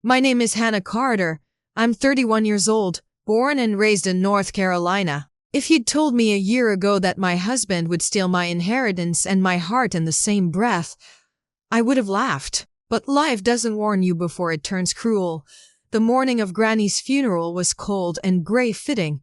My name is Hannah Carter. I'm 31 years old, born and raised in North Carolina. If you'd told me a year ago that my husband would steal my inheritance and my heart in the same breath, I would have laughed. But life doesn't warn you before it turns cruel. The morning of Granny's funeral was cold and gray-fitting,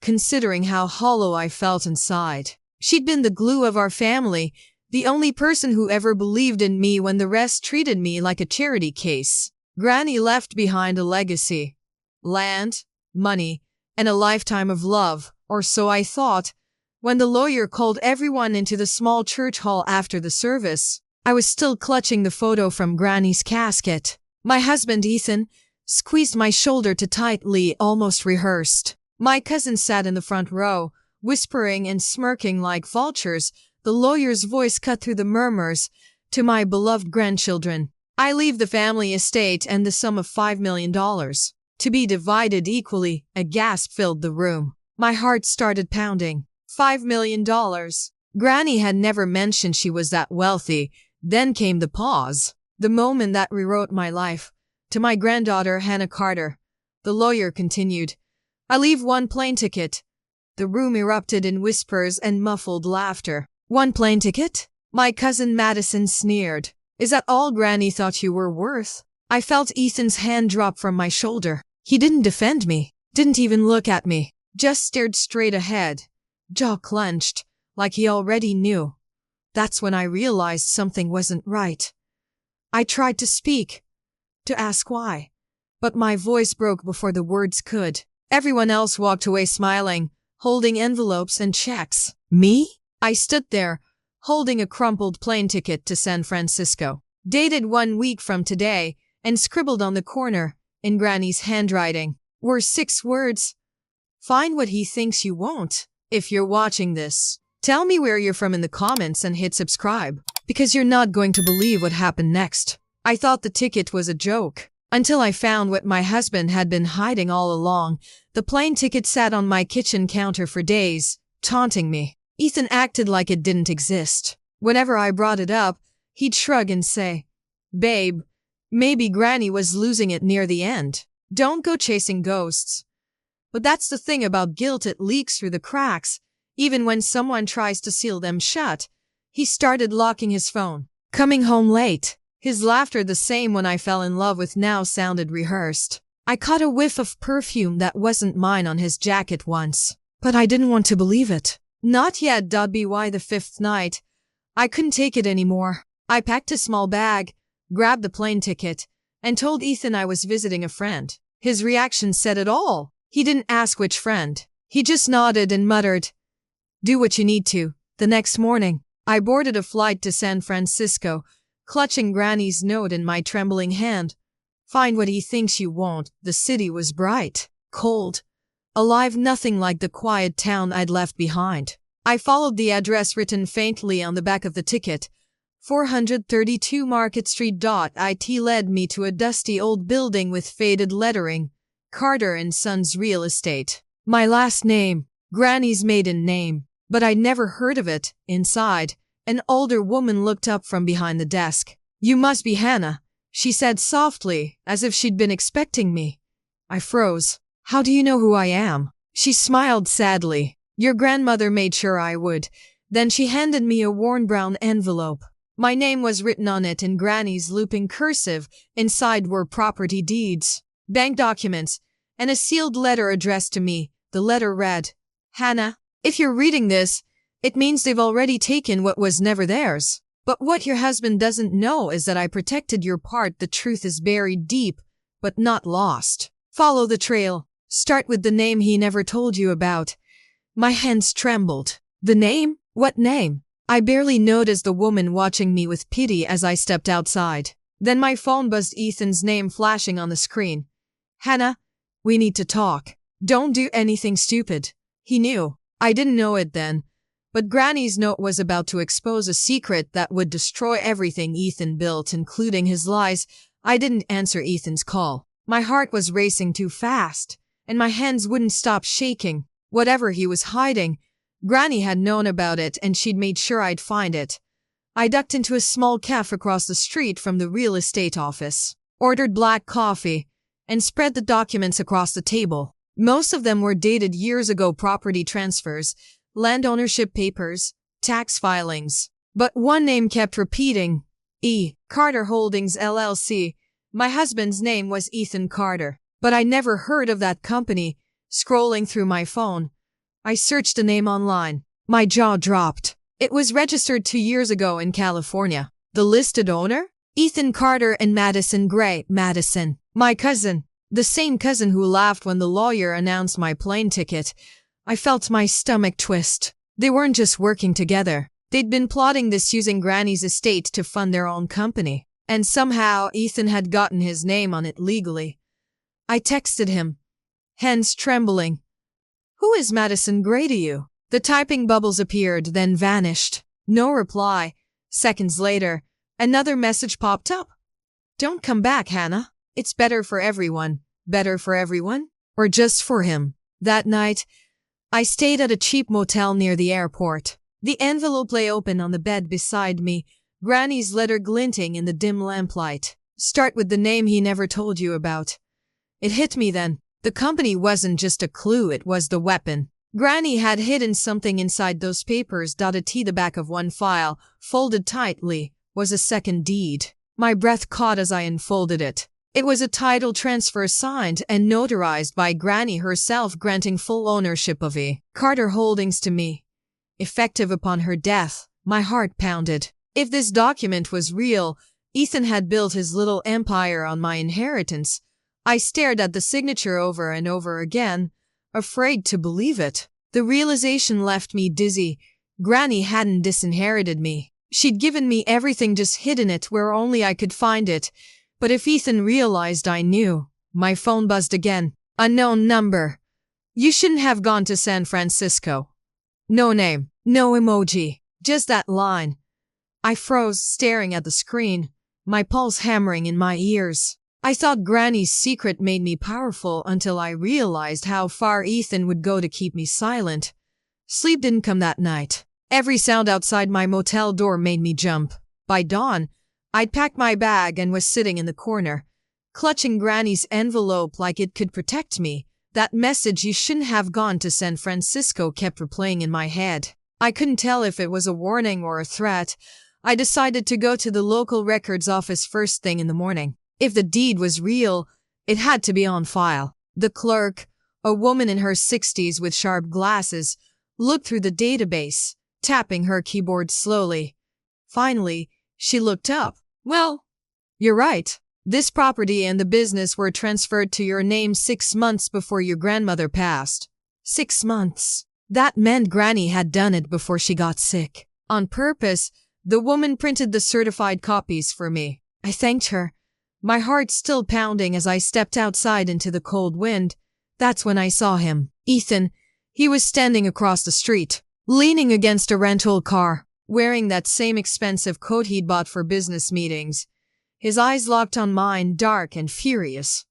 considering how hollow I felt inside. She'd been the glue of our family, the only person who ever believed in me when the rest treated me like a charity case. Granny left behind a legacy. Land, money, and a lifetime of love, or so I thought. When the lawyer called everyone into the small church hall after the service, I was still clutching the photo from Granny's casket. My husband, Ethan, squeezed my shoulder too tightly, almost rehearsed. My cousin sat in the front row, whispering and smirking like vultures. The lawyer's voice cut through the murmurs. To my beloved grandchildren, I leave the family estate and the sum of $5 million. To be divided equally. A gasp filled the room. My heart started pounding. $5 million. Granny had never mentioned she was that wealthy. Then came the pause. The moment that rewrote my life. To my granddaughter, Hannah Carter. The lawyer continued. I leave one plane ticket. The room erupted in whispers and muffled laughter. One plane ticket? My cousin Madison sneered. Is that all Granny thought you were worth? I felt Ethan's hand drop from my shoulder. He didn't defend me, didn't even look at me, just stared straight ahead, jaw clenched, like he already knew. That's when I realized something wasn't right. I tried to speak, to ask why, but my voice broke before the words could. Everyone else walked away smiling, holding envelopes and checks. Me? I stood there, holding a crumpled plane ticket to San Francisco, dated 1 week from today, and scribbled on the corner, in Granny's handwriting, were 6 words. Find what he thinks you won't. If you're watching this, tell me where you're from in the comments and hit subscribe, because you're not going to believe what happened next. I thought the ticket was a joke, until I found what my husband had been hiding all along. The plane ticket sat on my kitchen counter for days, taunting me. Ethan acted like it didn't exist. Whenever I brought it up, he'd shrug and say, Babe, maybe Granny was losing it near the end. Don't go chasing ghosts. But that's the thing about guilt, it leaks through the cracks, even when someone tries to seal them shut. He started locking his phone. Coming home late. His laughter, the same one I fell in love with, now sounded rehearsed. I caught a whiff of perfume that wasn't mine on his jacket once, but I didn't want to believe it. Not yet. By the 5th night, I couldn't take it anymore. I packed a small bag, grabbed the plane ticket, and told Ethan I was visiting a friend. His reaction said it all. He didn't ask which friend. He just nodded and muttered, Do what you need to. The next morning, I boarded a flight to San Francisco, clutching Granny's note in my trembling hand. Find what he thinks you won't. The city was bright, cold, alive, nothing like the quiet town I'd left behind. I followed the address written faintly on the back of the ticket. 432 Market Street. It led me to a dusty old building with faded lettering. Carter & Sons Real Estate. My last name, Granny's maiden name, but I'd never heard of it. Inside, an older woman looked up from behind the desk. You must be Hannah, she said softly, as if she'd been expecting me. I froze. How do you know who I am? She smiled sadly. Your grandmother made sure I would. Then she handed me a worn brown envelope. My name was written on it in Granny's looping cursive. Inside were property deeds, bank documents, and a sealed letter addressed to me. The letter read, Hannah, if you're reading this, it means they've already taken what was never theirs. But what your husband doesn't know is that I protected your part. The truth is buried deep, but not lost. Follow the trail. Start with the name he never told you about. My hands trembled. The name? What name? I barely noticed the woman watching me with pity as I stepped outside. Then my phone buzzed, Ethan's name flashing on the screen. Hannah, we need to talk. Don't do anything stupid. He knew. I didn't know it then, but Granny's note was about to expose a secret that would destroy everything Ethan built, including his lies. I didn't answer Ethan's call. My heart was racing too fast, and my hands wouldn't stop shaking. Whatever he was hiding, Granny had known about it, and she'd made sure I'd find it. I ducked into a small cafe across the street from the real estate office, ordered black coffee, and spread the documents across the table. Most of them were dated years ago: property transfers, land ownership papers, tax filings. But one name kept repeating: E. Carter Holdings LLC. My husband's name was Ethan Carter, but I never heard of that company. Scrolling through my phone, I searched the name online. My jaw dropped. It was registered 2 years ago in California. The listed owner? Ethan Carter and Madison Gray. Madison, my cousin. The same cousin who laughed when the lawyer announced my plane ticket. I felt my stomach twist. They weren't just working together. They'd been plotting this using Granny's estate to fund their own company. And somehow Ethan had gotten his name on it legally. I texted him, hands trembling. "Who is Madison Gray to you?" The typing bubbles appeared, then vanished. No reply. Seconds later, another message popped up. "Don't come back, Hannah. It's better for everyone." Better for everyone? Or just for him? That night, I stayed at a cheap motel near the airport. The envelope lay open on the bed beside me, Granny's letter glinting in the dim lamplight. "Start with the name he never told you about." It hit me then. The company wasn't just a clue, it was the weapon. Granny had hidden something inside those papers. T. The back of one file, folded tightly, was a second deed. My breath caught as I unfolded it. It was a title transfer signed and notarized by Granny herself, granting full ownership of E. Carter Holdings to me, effective upon her death. My heart pounded. If this document was real, Ethan had built his little empire on my inheritance. I stared at the signature over and over again, afraid to believe it. The realization left me dizzy. Granny hadn't disinherited me. She'd given me everything, just hidden it where only I could find it. But if Ethan realized I knew. My phone buzzed again. Unknown number. "You shouldn't have gone to San Francisco." No name, no emoji, just that line. I froze, staring at the screen, my pulse hammering in my ears. I thought Granny's secret made me powerful until I realized how far Ethan would go to keep me silent. Sleep didn't come that night. Every sound outside my motel door made me jump. By dawn, I'd packed my bag and was sitting in the corner, clutching Granny's envelope like it could protect me. That message, "You shouldn't have gone to San Francisco," kept replaying in my head. I couldn't tell if it was a warning or a threat. I decided to go to the local records office first thing in the morning. If the deed was real, it had to be on file. The clerk, a woman in her 60s with sharp glasses, looked through the database, tapping her keyboard slowly. Finally, she looked up. "Well, you're right. This property and the business were transferred to your name 6 months before your grandmother passed." 6 months. That meant Granny had done it before she got sick. On purpose, the woman printed the certified copies for me. I thanked her, my heart still pounding as I stepped outside into the cold wind. That's when I saw him. Ethan. He was standing across the street, leaning against a rental car, wearing that same expensive coat he'd bought for business meetings. His eyes locked on mine, dark and furious.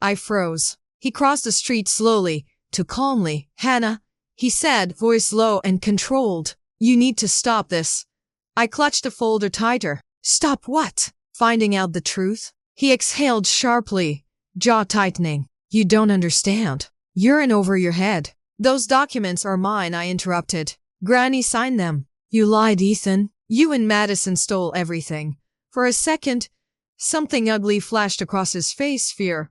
I froze. He crossed the street slowly, too calmly. "Hannah," he said, voice low and controlled. "You need to stop this." I clutched the folder tighter. "Stop what?" "Finding out the truth." He exhaled sharply, jaw tightening. "You don't understand. You're in over your head." "Those documents are mine," I interrupted. "Granny signed them." "You lied, Ethan. You and Madison stole everything." For a second, something ugly flashed across his face. Fear.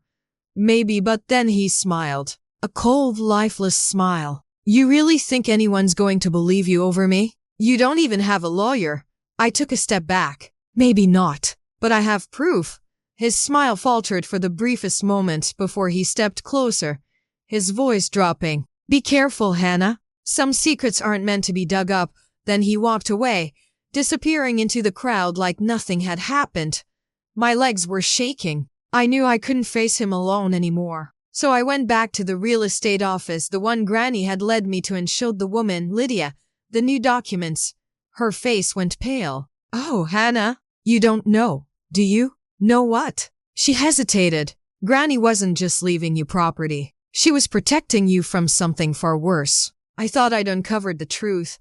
Maybe, but then he smiled. A cold, lifeless smile. "You really think anyone's going to believe you over me? You don't even have a lawyer." I took a step back. "Maybe not, but I have proof." His smile faltered for the briefest moment before he stepped closer, his voice dropping. "Be careful, Hannah. Some secrets aren't meant to be dug up." Then he walked away, disappearing into the crowd like nothing had happened. My legs were shaking. I knew I couldn't face him alone anymore. So I went back to the real estate office, the one Granny had led me to, and showed the woman, Lydia, the new documents. Her face went pale. "Oh, Hannah, you don't know, do you?" "Know what?" She hesitated. "Granny wasn't just leaving you property. She was protecting you from something far worse." I thought I'd uncovered the truth.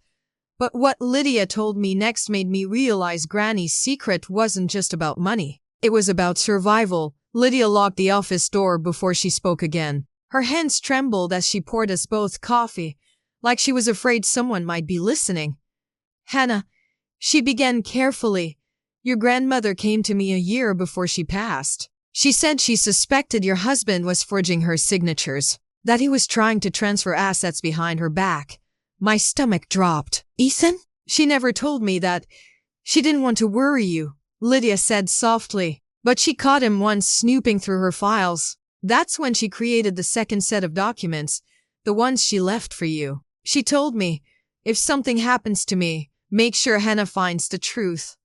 But what Lydia told me next made me realize Granny's secret wasn't just about money. It was about survival. Lydia locked the office door before she spoke again. Her hands trembled as she poured us both coffee, like she was afraid someone might be listening. Hannah, she began carefully. Your grandmother came to me a year before she passed. She said she suspected your husband was forging her signatures, that he was trying to transfer assets behind her back. My stomach dropped. Ethan? She never told me that. She didn't want to worry you, Lydia said softly, but she caught him once snooping through her files. That's when she created the second set of documents, the ones she left for you. She told me, if something happens to me, make sure Hannah finds the truth.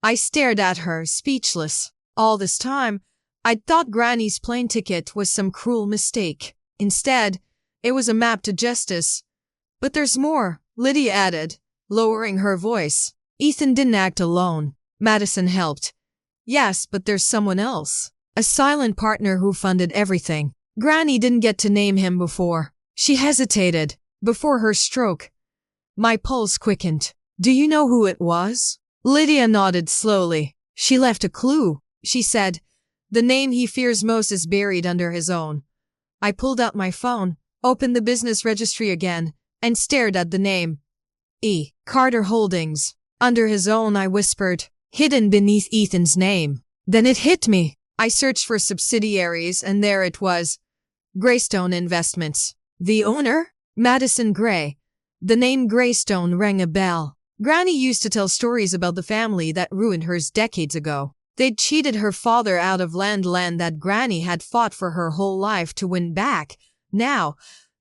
I stared at her, speechless. All this time, I'd thought Granny's plane ticket was some cruel mistake. Instead, it was a map to justice. But there's more, Lydia added, lowering her voice. Ethan didn't act alone. Madison helped. Yes, but there's someone else. A silent partner who funded everything. Granny didn't get to name him before. She hesitated, before her stroke. My pulse quickened. Do you know who it was? Lydia nodded slowly. She left a clue, she said. The name he fears most is buried under his own. I pulled out my phone, opened the business registry again, and stared at the name. E. Carter Holdings. Under his own, I whispered, hidden beneath Ethan's name. Then it hit me. I searched for subsidiaries, and there it was. Greystone Investments. The owner? Madison Gray. The name Greystone rang a bell. Granny used to tell stories about the family that ruined hers decades ago. They'd cheated her father out of land that Granny had fought for her whole life to win back. Now,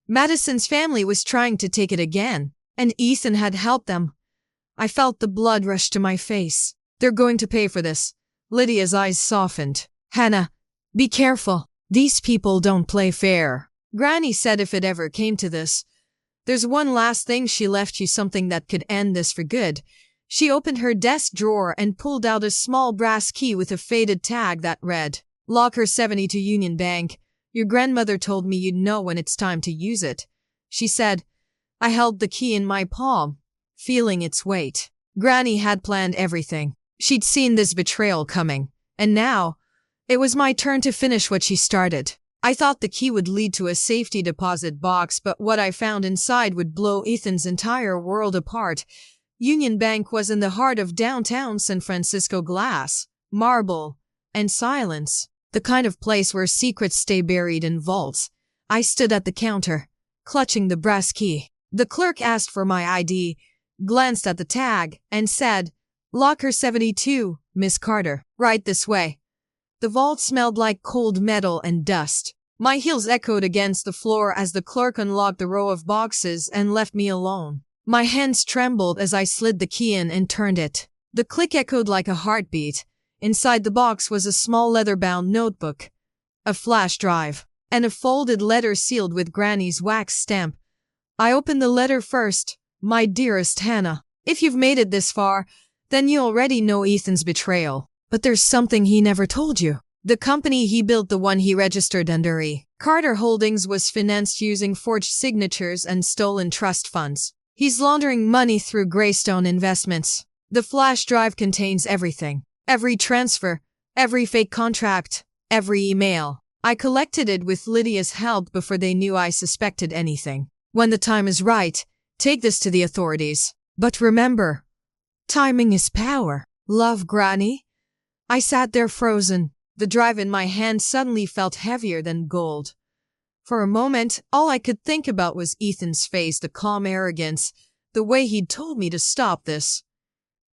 Madison's family was trying to take it again, and Ethan had helped them. I felt the blood rush to my face. They're going to pay for this. Lydia's eyes softened. Hannah, be careful. These people don't play fair. Granny said if it ever came to this, there's one last thing she left you, something that could end this for good. She opened her desk drawer and pulled out a small brass key with a faded tag that read, Locker 72 Union Bank. Your grandmother told me you'd know when it's time to use it. She said. I held the key in my palm, feeling its weight. Granny had planned everything. She'd seen this betrayal coming, and now, it was my turn to finish what she started. I thought the key would lead to a safety deposit box, but what I found inside would blow Ethan's entire world apart. Union Bank was in the heart of downtown San Francisco, glass, marble, and silence. The kind of place where secrets stay buried in vaults. I stood at the counter, clutching the brass key. The clerk asked for my ID, glanced at the tag, and said, Locker 72, Miss Carter, right this way. The vault smelled like cold metal and dust. My heels echoed against the floor as the clerk unlocked the row of boxes and left me alone. My hands trembled as I slid the key in and turned it. The click echoed like a heartbeat. Inside the box was a small leather-bound notebook, a flash drive, and a folded letter sealed with Granny's wax stamp. I opened the letter first. My dearest Hannah, if you've made it this far, then you already know Ethan's betrayal. But there's something he never told you. The company he built, the one he registered under E. Carter Holdings, was financed using forged signatures and stolen trust funds. He's laundering money through Greystone Investments. The flash drive contains everything. Every transfer, every fake contract, every email. I collected it with Lydia's help before they knew I suspected anything. When the time is right, take this to the authorities. But remember, timing is power. Love, Granny. I sat there frozen. The drive in my hand suddenly felt heavier than gold. For a moment, all I could think about was Ethan's face, the calm arrogance, the way he'd told me to stop this.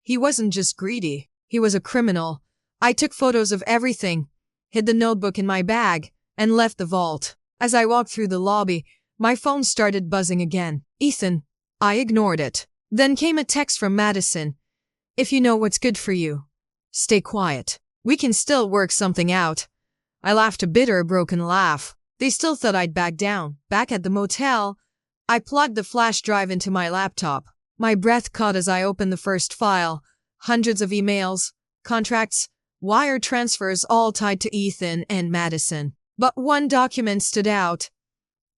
He wasn't just greedy. He was a criminal. I took photos of everything, hid the notebook in my bag, and left the vault. As I walked through the lobby, my phone started buzzing again. Ethan. I ignored it. Then came a text from Madison. If you know what's good for you, stay quiet. We can still work something out. I laughed a bitter, broken laugh. They still thought I'd back down. Back at the motel, I plugged the flash drive into my laptop. My breath caught as I opened the first file. Hundreds of emails, contracts, wire transfers, all tied to Ethan and Madison. But one document stood out.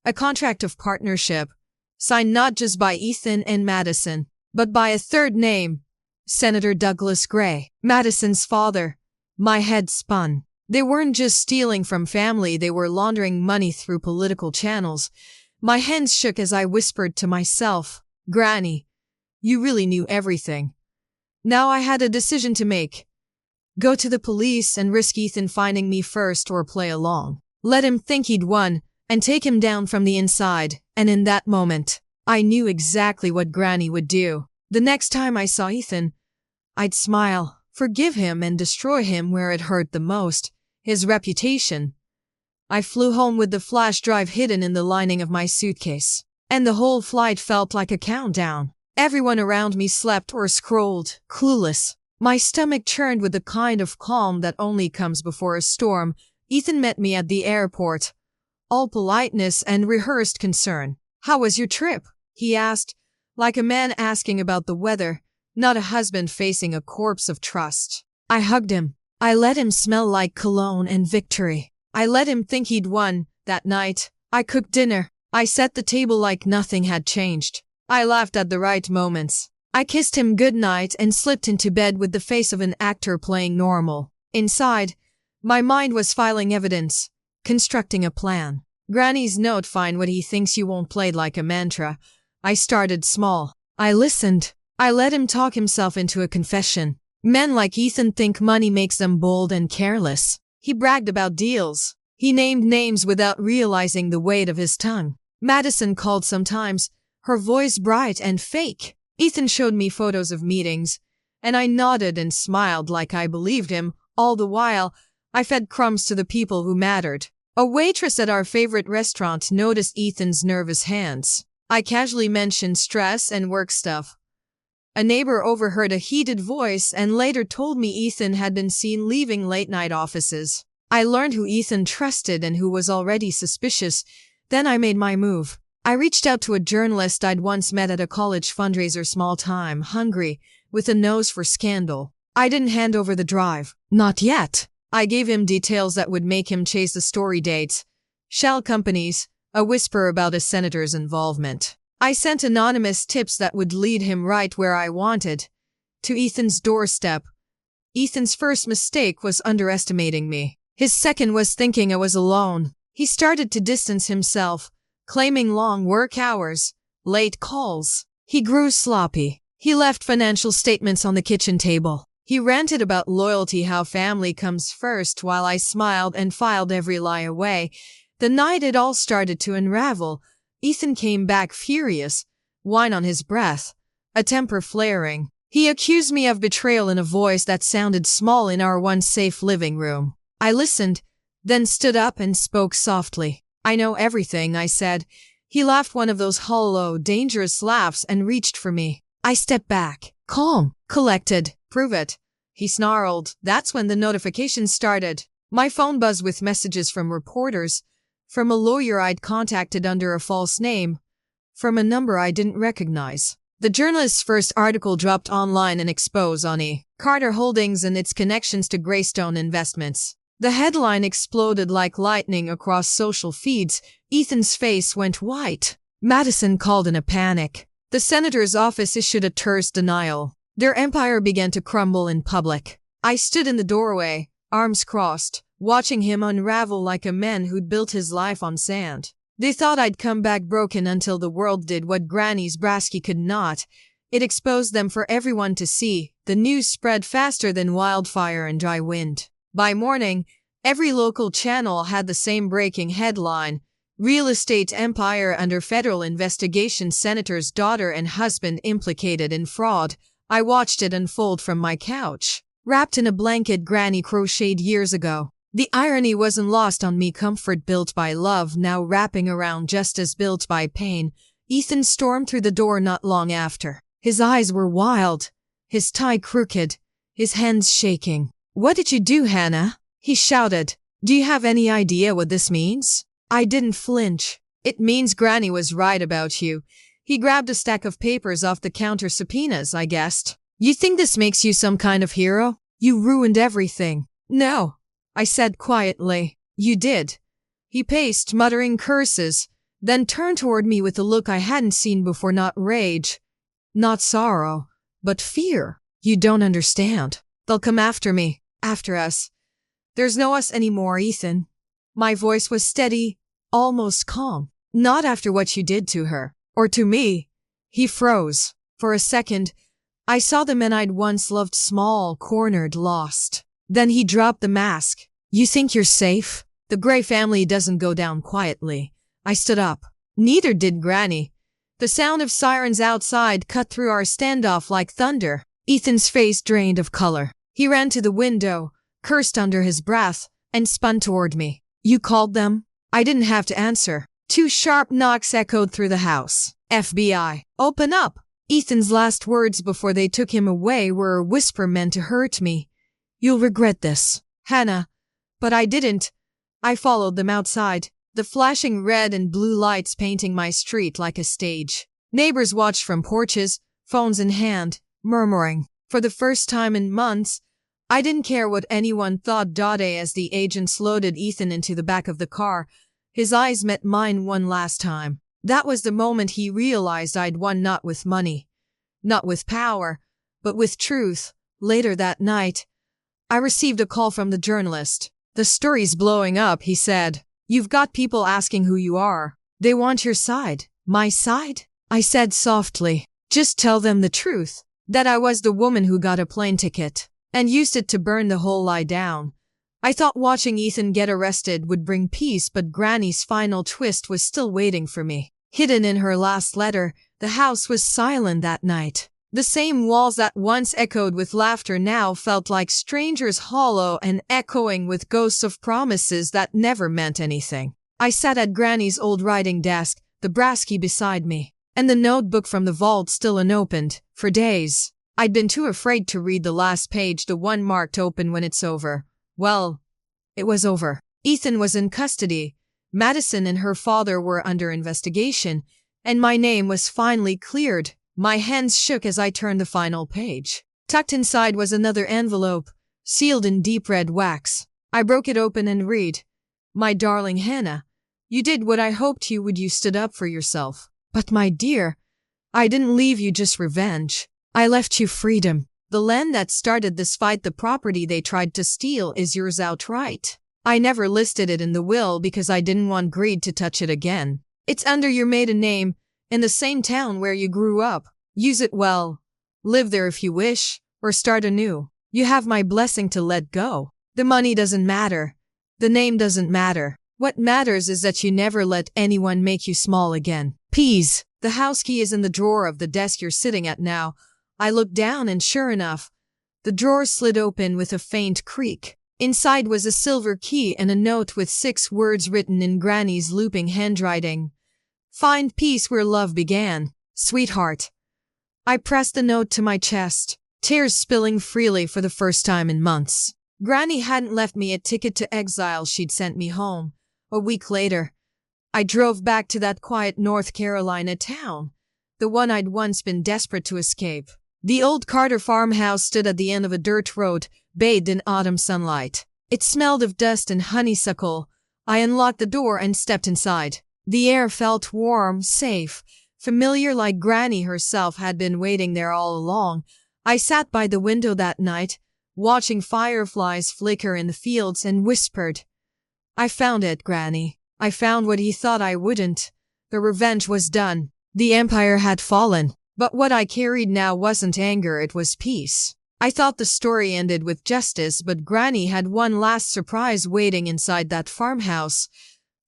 A contract of partnership, signed not just by Ethan and Madison, but by a third name, Senator Douglas Gray, Madison's father. My head spun. They weren't just stealing from family, they were laundering money through political channels. My hands shook as I whispered to myself, Granny, you really knew everything. Now I had a decision to make. Go to the police and risk Ethan finding me first, or play along. Let him think he'd won and take him down from the inside. And in that moment, I knew exactly what Granny would do. The next time I saw Ethan, I'd smile, forgive him, and destroy him where it hurt the most, his reputation. I flew home with the flash drive hidden in the lining of my suitcase, and the whole flight felt like a countdown. Everyone around me slept or scrolled, clueless. My stomach churned with the kind of calm that only comes before a storm. Ethan met me at the airport, all politeness and rehearsed concern. How was your trip? He asked, like a man asking about the weather, not a husband facing a corpse of trust. I hugged him. I let him smell like cologne and victory. I let him think he'd won. That night, I cooked dinner. I set the table like nothing had changed. I laughed at the right moments. I kissed him goodnight and slipped into bed with the face of an actor playing normal. Inside, my mind was filing evidence, constructing a plan. Granny's note, find what he thinks you won't, played like a mantra. I started small. I listened. I let him talk himself into a confession. Men like Ethan think money makes them bold and careless. He bragged about deals. He named names without realizing the weight of his tongue. Madison called sometimes, her voice bright and fake. Ethan showed me photos of meetings, and I nodded and smiled like I believed him. All the while, I fed crumbs to the people who mattered. A waitress at our favorite restaurant noticed Ethan's nervous hands. I casually mentioned stress and work stuff. A neighbor overheard a heated voice and later told me Ethan had been seen leaving late-night offices. I learned who Ethan trusted and who was already suspicious. Then I made my move. I reached out to a journalist I'd once met at a college fundraiser, small-time, hungry, with a nose for scandal. I didn't hand over the drive. Not yet. I gave him details that would make him chase the story: dates, shell companies, a whisper about a senator's involvement. I sent anonymous tips that would lead him right where I wanted, to Ethan's doorstep. Ethan's first mistake was underestimating me. His second was thinking I was alone. He started to distance himself, claiming long work hours, late calls. He grew sloppy. He left financial statements on the kitchen table. He ranted about loyalty, how family comes first, while I smiled and filed every lie away. The night it all started to unravel, Ethan came back furious, wine on his breath, a temper flaring. He accused me of betrayal in a voice that sounded small in our once safe living room. I listened, then stood up and spoke softly. I know everything, I said. He laughed one of those hollow, dangerous laughs and reached for me. I stepped back, calm, collected. Prove it, he snarled. That's when the notifications started. My phone buzzed with messages from reporters, from a lawyer I'd contacted under a false name, from a number I didn't recognize. The journalist's first article dropped online and exposed on Carter Holdings and its connections to Greystone Investments. The headline exploded like lightning across social feeds. Ethan's face went white. Madison called in a panic. The senator's office issued a terse denial. Their empire began to crumble in public. I stood in the doorway, arms crossed, watching him unravel like a man who'd built his life on sand. They thought I'd come back broken until the world did what Granny's Brasky could not. It exposed them for everyone to see. The news spread faster than wildfire and dry wind. By morning, every local channel had the same breaking headline: Real estate empire under federal investigation, senator's daughter and husband implicated in fraud. I watched it unfold from my couch, wrapped in a blanket Granny crocheted years ago. The irony wasn't lost on me. Comfort built by love, now wrapping around justice built by pain. Ethan stormed through the door not long after. His eyes were wild, his tie crooked, his hands shaking. "What did you do, Hannah?" he shouted. "Do you have any idea what this means?" I didn't flinch. "It means Granny was right about you." He grabbed a stack of papers off the counter. "Subpoenas, I guessed. You think this makes you some kind of hero? You ruined everything." "No," I said quietly. "You did." He paced, muttering curses, then turned toward me with a look I hadn't seen before. Not rage, not sorrow, but fear. "You don't understand. They'll come after me. After us. There's no us anymore, Ethan. My voice was steady, almost calm. Not after what you did to her. Or to me. He froze. For a second, I saw the men I'd once loved small, cornered, lost. Then he dropped the mask. You think you're safe? The Gray family doesn't go down quietly. I stood up. Neither did Granny. The sound of sirens outside cut through our standoff like thunder. Ethan's face drained of color. He ran to the window, cursed under his breath, and spun toward me. You called them? I didn't have to answer. 2 sharp knocks echoed through the house. FBI. Open up. Ethan's last words before they took him away were a whisper meant to hurt me. You'll regret this, Hannah. But I didn't. I followed them outside, the flashing red and blue lights painting my street like a stage. Neighbors watched from porches, phones in hand, murmuring. For the first time in months, I didn't care what anyone thought. As the agents loaded Ethan into the back of the car, his eyes met mine one last time. That was the moment he realized I'd won, not with money, not with power, but with truth. Later that night, I received a call from the journalist. The story's blowing up, he said. You've got people asking who you are. They want your side. My side? I said softly. Just tell them the truth. That I was the woman who got a plane ticket and used it to burn the whole lie down. I thought watching Ethan get arrested would bring peace, but Granny's final twist was still waiting for me. Hidden in her last letter, the house was silent that night. The same walls that once echoed with laughter now felt like strangers, hollow and echoing with ghosts of promises that never meant anything. I sat at Granny's old writing desk, the brass key beside me, and the notebook from the vault still unopened. For days, I'd been too afraid to read the last page, the one marked open when it's over. Well, it was over. Ethan was in custody. Madison and her father were under investigation, and my name was finally cleared. My hands shook as I turned the final page. Tucked inside was another envelope, sealed in deep red wax. I broke it open and read, My darling Hannah, you did what I hoped you would. You stood up for yourself. But my dear, I didn't leave you just revenge. I left you freedom. The land that started this fight, the property they tried to steal, is yours outright. I never listed it in the will because I didn't want greed to touch it again. It's under your maiden name, in the same town where you grew up. Use it well. Live there if you wish, or start anew. You have my blessing to let go. The money doesn't matter. The name doesn't matter. What matters is that you never let anyone make you small again. Peas. The house key is in the drawer of the desk you're sitting at now. I looked down and sure enough, the drawer slid open with a faint creak. Inside was a silver key and a note with 6 words written in Granny's looping handwriting. Find peace where love began, sweetheart. I pressed the note to my chest, tears spilling freely for the first time in months. Granny hadn't left me a ticket to exile, she'd sent me home. A week later, I drove back to that quiet North Carolina town, the one I'd once been desperate to escape. The old Carter farmhouse stood at the end of a dirt road, bathed in autumn sunlight. It smelled of dust and honeysuckle. I unlocked the door and stepped inside. The air felt warm, safe, familiar, like Granny herself had been waiting there all along. I sat by the window that night, watching fireflies flicker in the fields, and whispered, I found it, Granny. I found what he thought I wouldn't. The revenge was done. The empire had fallen. But what I carried now wasn't anger, it was peace. I thought the story ended with justice, but Granny had one last surprise waiting inside that farmhouse.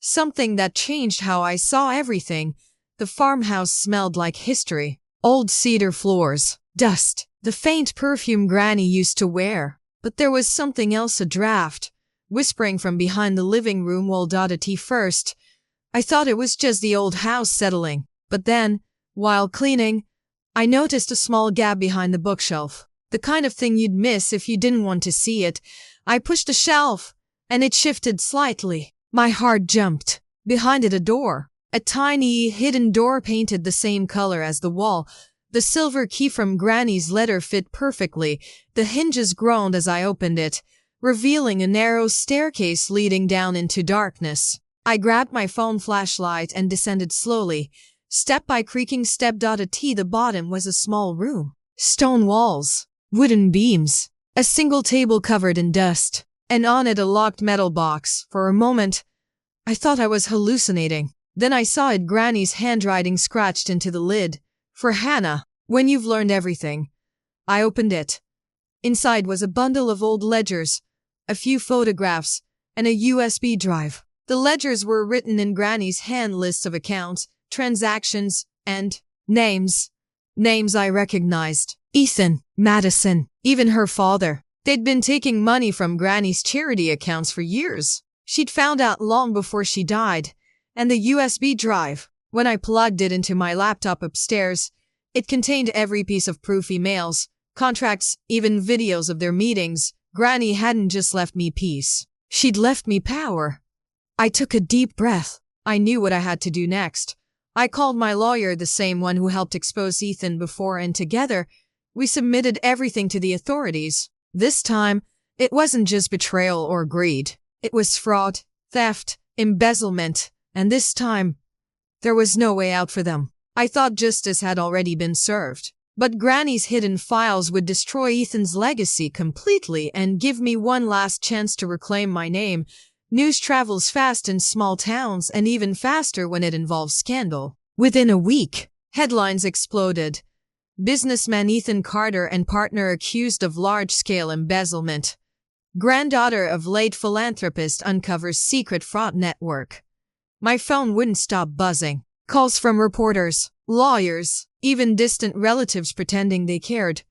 Something that changed how I saw everything. The farmhouse smelled like history. Old cedar floors, dust, the faint perfume Granny used to wear. But there was something else, a draft, whispering from behind the living room wall. At first, I thought it was just the old house settling. But then, while cleaning, I noticed a small gap behind the bookshelf. The kind of thing you'd miss if you didn't want to see it. I pushed the shelf, and it shifted slightly. My heart jumped. Behind it, a door. A tiny, hidden door painted the same color as the wall. The silver key from Granny's letter fit perfectly. The hinges groaned as I opened it, revealing a narrow staircase leading down into darkness. I grabbed my phone flashlight and descended slowly, step by creaking step. At the bottom was a small room. Stone walls, wooden beams, A single table covered in dust, and on it a locked metal box. For a moment, I thought I was hallucinating. Then I saw it, Granny's handwriting scratched into the lid. For Hannah, when you've learned everything. I opened it. Inside was a bundle of old ledgers, a few photographs, and a USB drive. The ledgers were written in Granny's hand, lists of accounts, transactions, and names. Names I recognized. Ethan, Madison, even her father. They'd been taking money from Granny's charity accounts for years. She'd found out long before she died. And the USB drive, when I plugged it into my laptop upstairs, it contained every piece of proof: emails, contracts, even videos of their meetings. Granny hadn't just left me peace. She'd left me power. I took a deep breath. I knew what I had to do next. I called my lawyer, the same one who helped expose Ethan before, and together, we submitted everything to the authorities. This time, it wasn't just betrayal or greed. It was fraud, theft, embezzlement, and this time, there was no way out for them. I thought justice had already been served. But Granny's hidden files would destroy Ethan's legacy completely and give me one last chance to reclaim my name. News travels fast in small towns, and even faster when it involves scandal. Within a week, headlines exploded. Businessman Ethan Carter and partner accused of large-scale embezzlement. Granddaughter of late philanthropist uncovers secret fraud network. My phone wouldn't stop buzzing. Calls from reporters, lawyers, even distant relatives pretending they cared.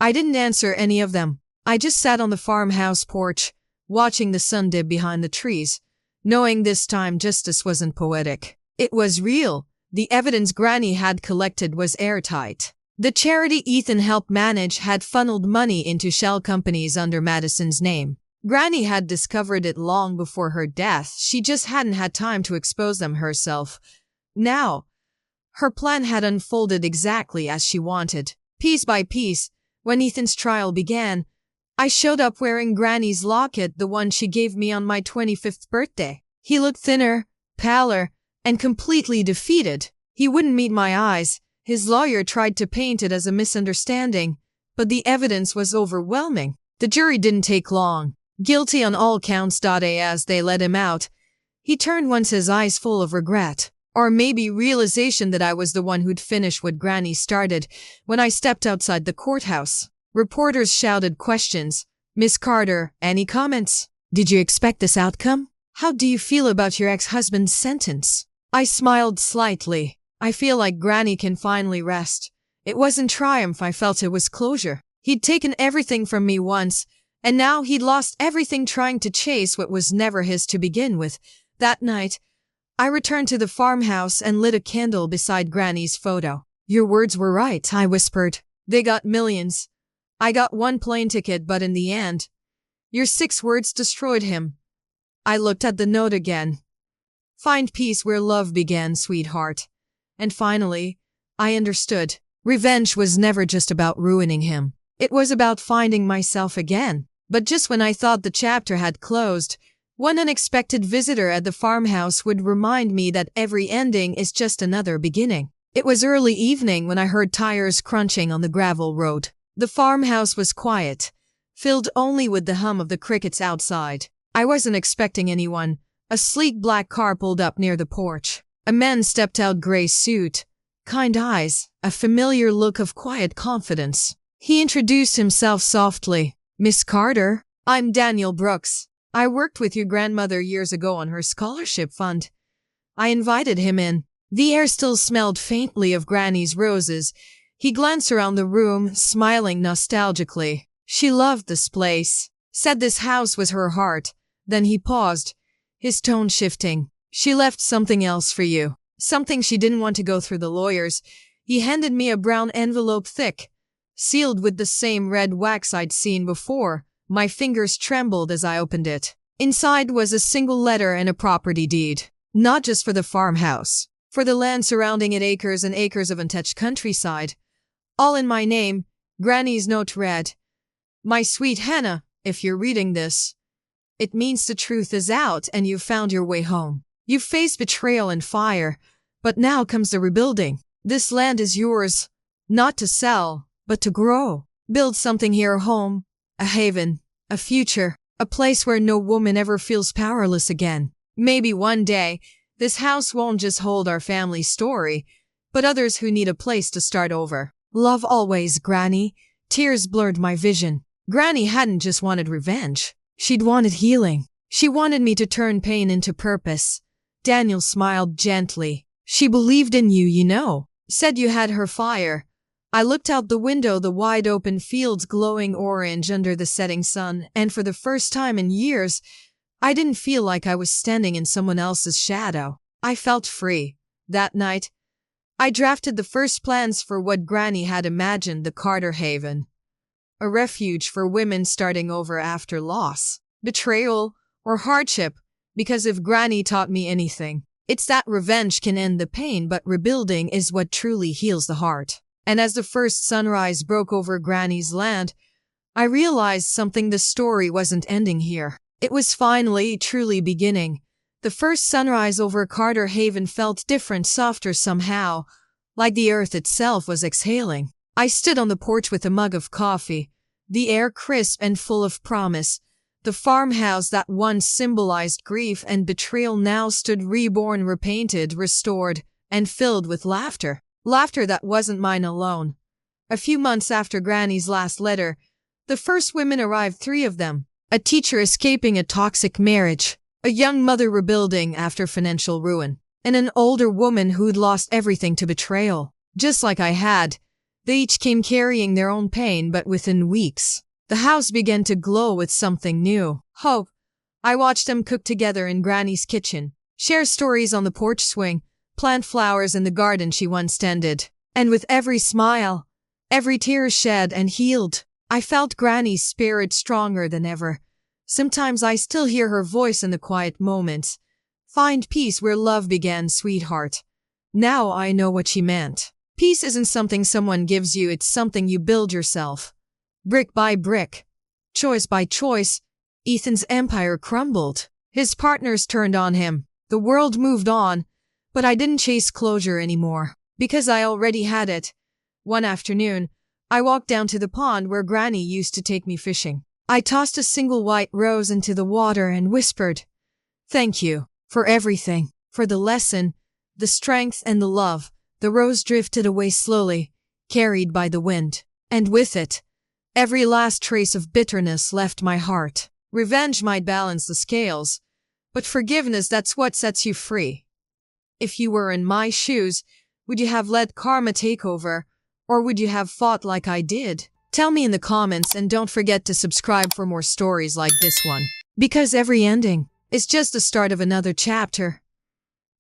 I didn't answer any of them. I just sat on the farmhouse porch, watching the sun dip behind the trees, knowing this time justice wasn't poetic. It was real. The evidence Granny had collected was airtight. The charity Ethan helped manage had funneled money into shell companies under Madison's name. Granny had discovered it long before her death. She just hadn't had time to expose them herself. Now, her plan had unfolded exactly as she wanted. Piece by piece, when Ethan's trial began, I showed up wearing Granny's locket, the one she gave me on my 25th birthday. He looked thinner, paler, and completely defeated. He wouldn't meet my eyes. His lawyer tried to paint it as a misunderstanding, but the evidence was overwhelming. The jury didn't take long. Guilty on all counts. As they let him out, he turned once, his eyes full of regret. Or maybe realization that I was the one who'd finished what Granny started. When I stepped outside the courthouse, reporters shouted questions. Miss Carter, any comments? Did you expect this outcome? How do you feel about your ex-husband's sentence? I smiled slightly. I feel like Granny can finally rest. It wasn't triumph, I felt it was closure. He'd taken everything from me once, and now he'd lost everything trying to chase what was never his to begin with. That night, I returned to the farmhouse and lit a candle beside Granny's photo. Your words were right, I whispered. They got millions. I got one plane ticket, but in the end, your 6 words destroyed him. I looked at the note again. Find peace where love began, sweetheart. And finally, I understood. Revenge was never just about ruining him. It was about finding myself again. But just when I thought the chapter had closed, one unexpected visitor at the farmhouse would remind me that every ending is just another beginning. It was early evening when I heard tires crunching on the gravel road. The farmhouse was quiet, filled only with the hum of the crickets outside. I wasn't expecting anyone. A sleek black car pulled up near the porch. A man stepped out, gray suit, kind eyes, a familiar look of quiet confidence. He introduced himself softly. Miss Carter, I'm Daniel Brooks. I worked with your grandmother years ago on her scholarship fund. I invited him in. The air still smelled faintly of Granny's roses. He glanced around the room, smiling nostalgically. She loved this place, said this house was her heart. Then he paused, his tone shifting. She left something else for you. Something she didn't want to go through the lawyers. He handed me a brown envelope, thick, sealed with the same red wax I'd seen before. My fingers trembled as I opened it. Inside was a single letter and a property deed. Not just for the farmhouse, for the land surrounding it, acres and acres of untouched countryside. All in my name. Granny's note read, My sweet Hannah, if you're reading this, it means the truth is out and you've found your way home. You've faced betrayal and fire, but now comes the rebuilding. This land is yours, not to sell, but to grow. Build something here, a home, A haven, a future, a place where no woman ever feels powerless again. Maybe one day, this house won't just hold our family story, but others who need a place to start over. Love always, Granny. Tears blurred my vision. Granny hadn't just wanted revenge. She'd wanted healing. She wanted me to turn pain into purpose. Daniel smiled gently. She believed in you, you know. Said you had her fire. I looked out the window, the wide open fields glowing orange under the setting sun, and for the first time in years, I didn't feel like I was standing in someone else's shadow. I felt free. That night, I drafted the first plans for what Granny had imagined, the Carter Haven. A refuge for women starting over after loss, betrayal, or hardship, because if Granny taught me anything, it's that revenge can end the pain, but rebuilding is what truly heals the heart. And as the first sunrise broke over Granny's land, I realized something: the story wasn't ending here. It was finally, truly beginning. The first sunrise over Carter Haven felt different, softer somehow, like the earth itself was exhaling. I stood on the porch with a mug of coffee, the air crisp and full of promise. The farmhouse that once symbolized grief and betrayal now stood reborn, repainted, restored, and filled with laughter. Laughter that wasn't mine alone. A few months after Granny's last letter, the first women arrived, 3 of them. A teacher escaping a toxic marriage, a young mother rebuilding after financial ruin, and an older woman who'd lost everything to betrayal. Just like I had, they each came carrying their own pain, but within weeks, the house began to glow with something new. Hope. I watched them cook together in Granny's kitchen, share stories on the porch swing, plant flowers in the garden she once tended. And with every smile, every tear shed and healed, I felt Granny's spirit stronger than ever. Sometimes I still hear her voice in the quiet moments. Find peace where love began, sweetheart. Now I know what she meant. Peace isn't something someone gives you, it's something you build yourself. Brick by brick, choice by choice, Ethan's empire crumbled. His partners turned on him. The world moved on, but I didn't chase closure anymore, because I already had it. One afternoon, I walked down to the pond where Granny used to take me fishing. I tossed a single white rose into the water and whispered, "Thank you for everything, for the lesson, the strength, and the love." The rose drifted away slowly, carried by the wind, and with it, every last trace of bitterness left my heart. Revenge might balance the scales, but forgiveness, that's what sets you free. If you were in my shoes, would you have let karma take over, or would you have fought like I did? Tell me in the comments, and don't forget to subscribe for more stories like this one. Because every ending is just the start of another chapter.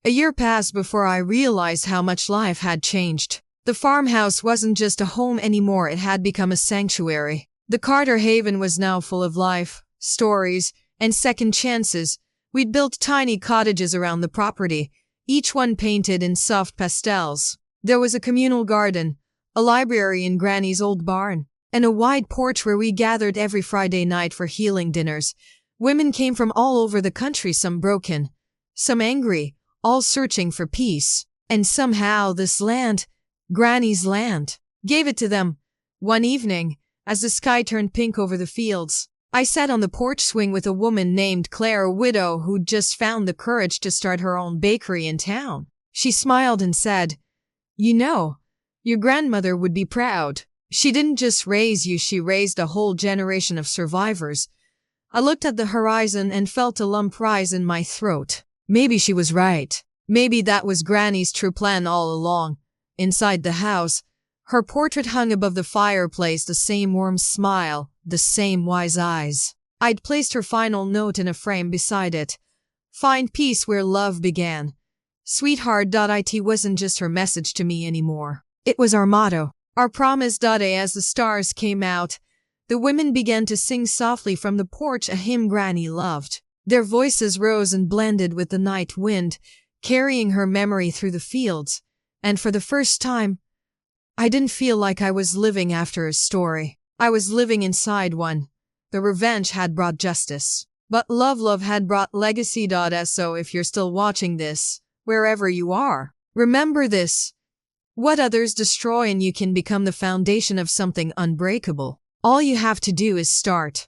A year passed before I realized how much life had changed. The farmhouse wasn't just a home anymore, it had become a sanctuary. The Carter Haven was now full of life, stories, and second chances. We'd built tiny cottages around the property, each one painted in soft pastels. There was a communal garden, a library in Granny's old barn, and a wide porch where we gathered every Friday night for healing dinners. Women came from all over the country, some broken, some angry, all searching for peace. And somehow this land, Granny's land, gave it to them. One evening, as the sky turned pink over the fields, I sat on the porch swing with a woman named Claire, a widow who'd just found the courage to start her own bakery in town. She smiled and said, "You know, your grandmother would be proud. She didn't just raise you, she raised a whole generation of survivors." I looked at the horizon and felt a lump rise in my throat. Maybe she was right. Maybe that was Granny's true plan all along. Inside the house, her portrait hung above the fireplace, the same warm smile, the same wise eyes. I'd placed her final note in a frame beside it. Find peace where love began. Sweetheart.it wasn't just her message to me anymore. It was our motto, our promise. As the stars came out, the women began to sing softly from the porch, a hymn Granny loved. Their voices rose and blended with the night wind, carrying her memory through the fields. And for the first time, I didn't feel like I was living after a story. I was living inside one. The revenge had brought justice, but love had brought legacy. So if you're still watching this, wherever you are, remember this. What others destroy in you can become the foundation of something unbreakable. All you have to do is start.